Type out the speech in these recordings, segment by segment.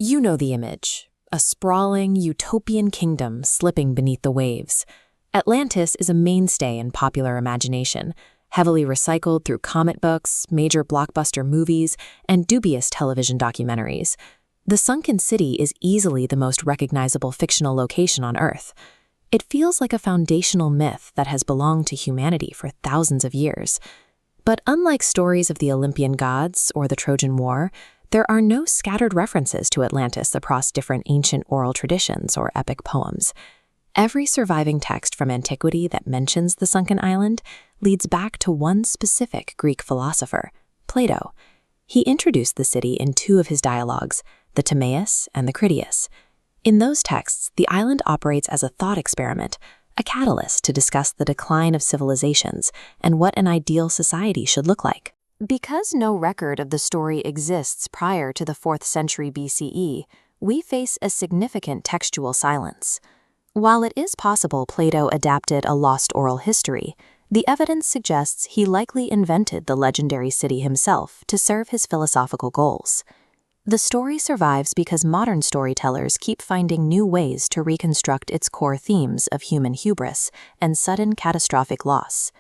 You know the image, a sprawling, utopian kingdom slipping beneath the waves. Atlantis is a mainstay in popular imagination, heavily recycled through comic books, major blockbuster movies, and dubious television documentaries. The sunken city is easily the most recognizable fictional location on Earth. It feels like a foundational myth that has belonged to humanity for thousands of years. But unlike stories of the Olympian gods or the Trojan War, there are no scattered references to Atlantis across different ancient oral traditions or epic poems. Every surviving text from antiquity that mentions the sunken island leads back to one specific Greek philosopher, Plato. He introduced the city in two of his dialogues, the Timaeus and the Critias. In those texts, the island operates as a thought experiment, a catalyst to discuss the decline of civilizations and what an ideal society should look like. Because no record of the story exists prior to the 4th century BCE, we face a significant textual silence. While it is possible Plato adapted a lost oral history, the evidence suggests he likely invented the legendary city himself to serve his philosophical goals. The story survives because modern storytellers keep finding new ways to reconstruct its core themes of human hubris and sudden catastrophic loss.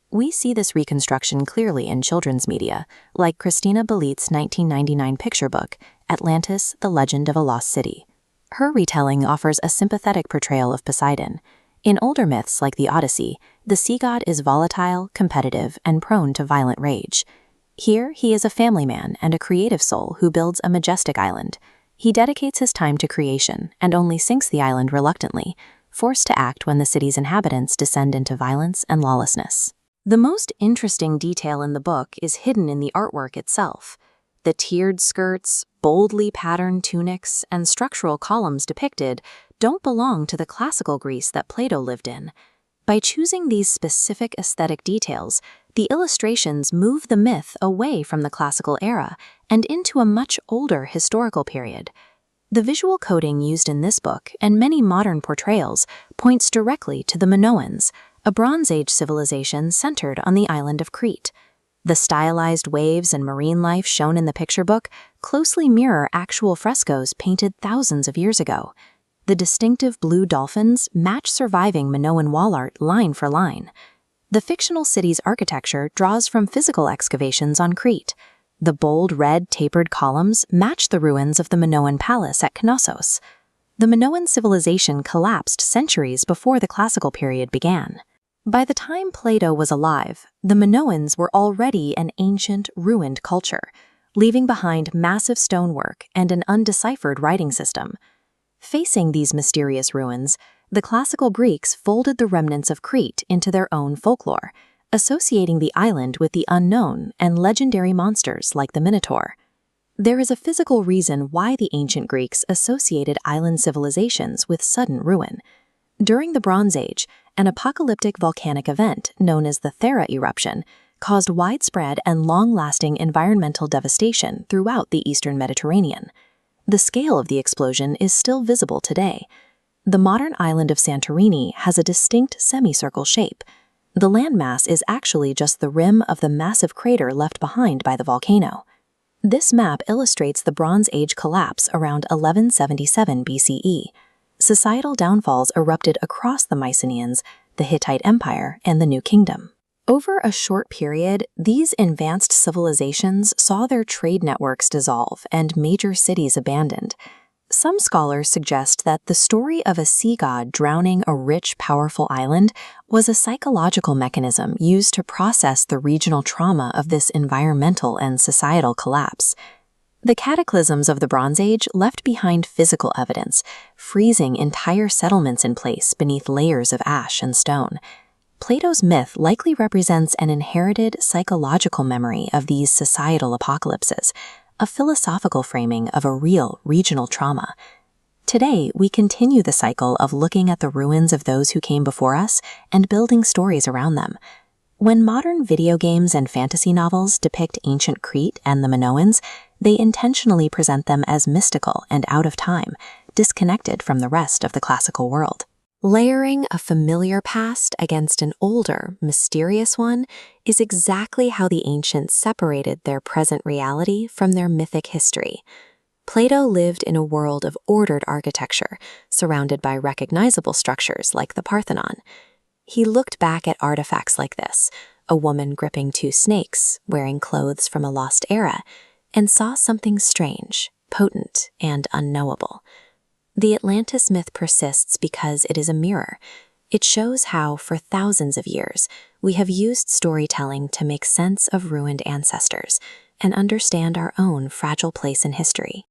We see this reconstruction clearly in children's media, like Christina Balit's 1999 picture book, Atlantis, The Legend of a Lost City. Her retelling offers a sympathetic portrayal of Poseidon. In older myths like the Odyssey, the sea god is volatile, competitive, and prone to violent rage. Here, he is a family man and a creative soul who builds a majestic island. He dedicates his time to creation and only sinks the island reluctantly, forced to act when the city's inhabitants descend into violence and lawlessness. The most interesting detail in the book is hidden in the artwork itself. The tiered skirts, boldly patterned tunics, and structural columns depicted don't belong to the classical Greece that Plato lived in. By choosing these specific aesthetic details, the illustrations move the myth away from the classical era and into a much older historical period. The visual coding used in this book and many modern portrayals points directly to the Minoans, a Bronze Age civilization centered on the island of Crete. The stylized waves and marine life shown in the picture book closely mirror actual frescoes painted thousands of years ago. The distinctive blue dolphins match surviving Minoan wall art line for line. The fictional city's architecture draws from physical excavations on Crete. The bold red tapered columns match the ruins of the Minoan palace at Knossos. The Minoan civilization collapsed centuries before the classical period began. By the time Plato was alive, the Minoans were already an ancient, ruined culture, leaving behind massive stonework and an undeciphered writing system. Facing these mysterious ruins, the classical Greeks folded the remnants of Crete into their own folklore, associating the island with the unknown and legendary monsters like the Minotaur. There is a physical reason why the ancient Greeks associated island civilizations with sudden ruin. During the Bronze Age, an apocalyptic volcanic event known as the Terra eruption caused widespread and long-lasting environmental devastation throughout the eastern Mediterranean. The scale of the explosion is still visible today. The modern island of Santorini has a distinct semicircle shape. The landmass is actually just the rim of the massive crater left behind by the volcano. This map illustrates the Bronze Age collapse around 1177 BCE. Societal downfalls erupted across the Mycenaeans, the Hittite Empire, and the New Kingdom. Over a short period, these advanced civilizations saw their trade networks dissolve and major cities abandoned. Some scholars suggest that the story of a sea god drowning a rich, powerful island was a psychological mechanism used to process the regional trauma of this environmental and societal collapse. The cataclysms of the Bronze Age left behind physical evidence, freezing entire settlements in place beneath layers of ash and stone. Plato's myth likely represents an inherited psychological memory of these societal apocalypses, a philosophical framing of a real regional trauma. Today, we continue the cycle of looking at the ruins of those who came before us and building stories around them. When modern video games and fantasy novels depict ancient Crete and the Minoans, they intentionally present them as mystical and out of time, disconnected from the rest of the classical world. Layering a familiar past against an older, mysterious one is exactly how the ancients separated their present reality from their mythic history. Plato lived in a world of ordered architecture, surrounded by recognizable structures like the Parthenon. He looked back at artifacts like this, a woman gripping two snakes, wearing clothes from a lost era, and saw something strange, potent, and unknowable. The Atlantis myth persists because it is a mirror. It shows how, for thousands of years, we have used storytelling to make sense of ruined ancestors and understand our own fragile place in history.